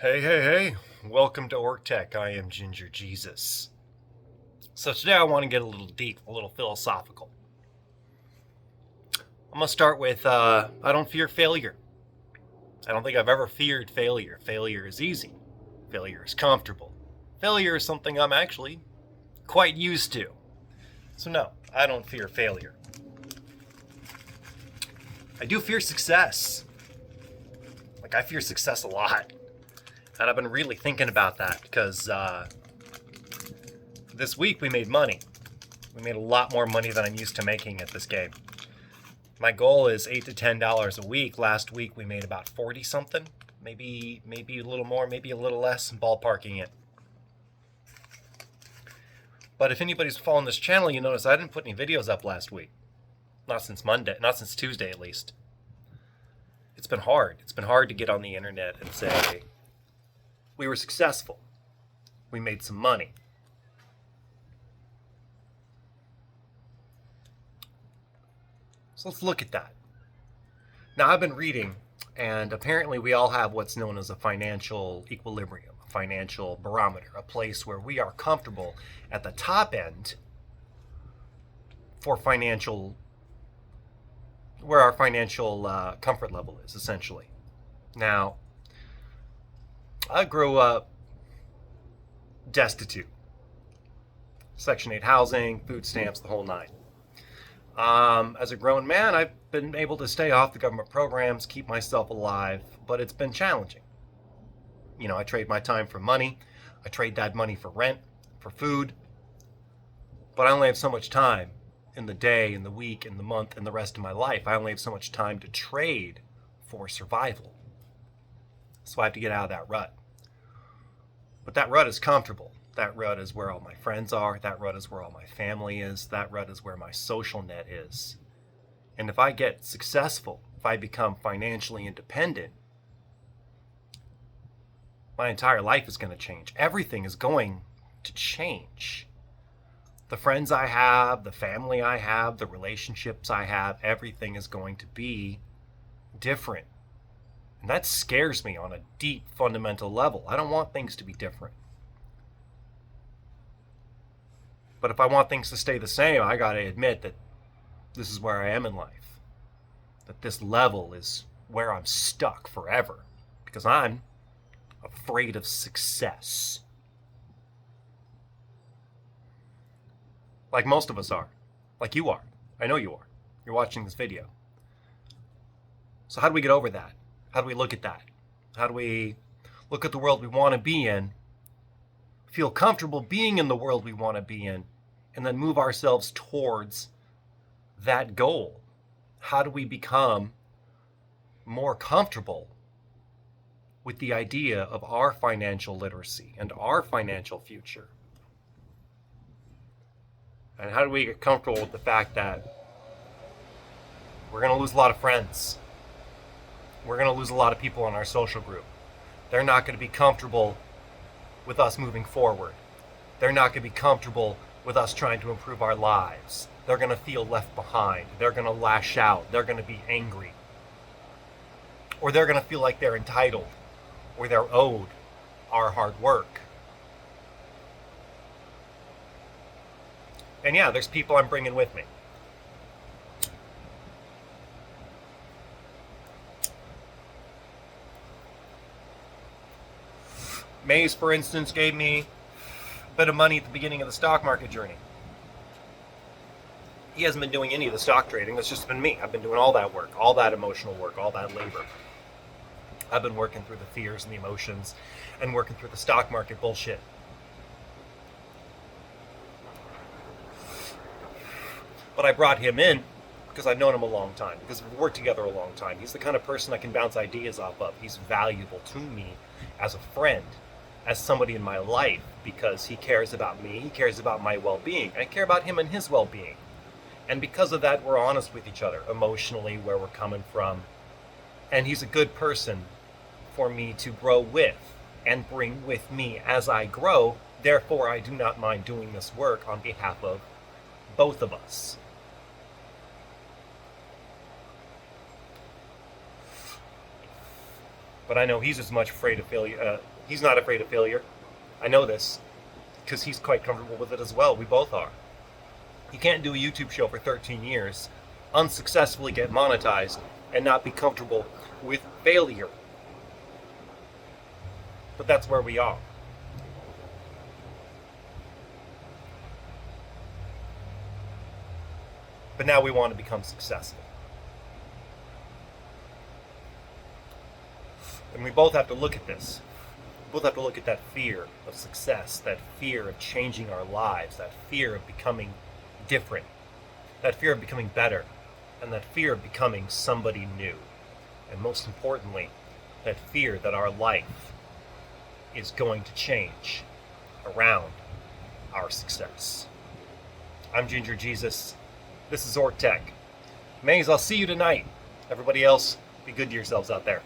Hey. Welcome to Orc Tech. I am Ginger Jesus. So today I want to get a little deep, a little philosophical. I'm going to start with I don't fear failure. I don't think I've ever feared failure. Failure is easy. Failure is comfortable. Failure is something I'm actually quite used to. So no, I don't fear failure. I do fear success. I fear success a lot. And I've been really thinking about that because this week we made money. We made a lot more money than I'm used to making at this game. My goal is $8 to $10 a week. Last week we made about 40 something. Maybe a little more, maybe a little less. I'm ballparking it. But if anybody's following this channel, you notice I didn't put any videos up last week. Not since Tuesday at least. It's been hard. It's been hard to get on the internet and say, we were successful. We made some money. So let's look at that. Now, I've been reading, and apparently we all have what's known as a financial equilibrium, a financial barometer, a place where we are comfortable at the top end for where our financial comfort level is, essentially. Now, I grew up destitute. Section 8 housing, food stamps, the whole nine. As a grown man, I've been able to stay off the government programs, keep myself alive, but it's been challenging. You know, I trade my time for money. I trade that money for rent, for food. But I only have so much time in the day, in the week, in the month, and the rest of my life. I only have so much time to trade for survival. So I have to get out of that rut. But that rut is comfortable. That rut is where all my friends are. That rut is where all my family is. That rut is where my social net is. And if I get successful, if I become financially independent, my entire life is going to change. Everything is going to change. The friends I have, the family I have, the relationships I have, everything is going to be different. And that scares me on a deep, fundamental level. I don't want things to be different. But if I want things to stay the same, I got to admit that this is where I am in life. That this level is where I'm stuck forever. Because I'm afraid of success. Like most of us are. Like you are. I know you are. You're watching this video. So how do we get over that? How do we look at that? How do we look at the world we want to be in, feel comfortable being in the world we want to be in, and then move ourselves towards that goal? How do we become more comfortable with the idea of our financial literacy and our financial future? And how do we get comfortable with the fact that we're going to lose a lot of friends? We're going to lose a lot of people in our social group. They're not going to be comfortable with us moving forward. They're not going to be comfortable with us trying to improve our lives. They're going to feel left behind. They're going to lash out. They're going to be angry. Or they're going to feel like they're entitled or they're owed our hard work. And yeah, there's people I'm bringing with me. Maze, for instance, gave me a bit of money at the beginning of the stock market journey. He hasn't been doing any of the stock trading. That's just been me. I've been doing all that work, all that emotional work, all that labor. I've been working through the fears and the emotions and working through the stock market bullshit. But I brought him in because I've known him a long time, because we've worked together a long time. He's the kind of person I can bounce ideas off of. He's valuable to me as a friend, as somebody in my life, because he cares about me, he cares about my well-being. I care about him and his well-being. And because of that, we're honest with each other, emotionally, where we're coming from. And he's a good person for me to grow with and bring with me as I grow. Therefore, I do not mind doing this work on behalf of both of us. But I know he's as much afraid of failure. He's not afraid of failure. I know this because he's quite comfortable with it as well. We both are. You can't do a YouTube show for 13 years, unsuccessfully get monetized, and not be comfortable with failure. But that's where we are. But now we want to become successful. And we both have to look at this. We both have to look at that fear of success, that fear of changing our lives, that fear of becoming different, that fear of becoming better, and that fear of becoming somebody new. And most importantly, that fear that our life is going to change around our success. I'm Ginger Jesus. This is Orc Tech. Maze, I'll see you tonight. Everybody else, be good to yourselves out there.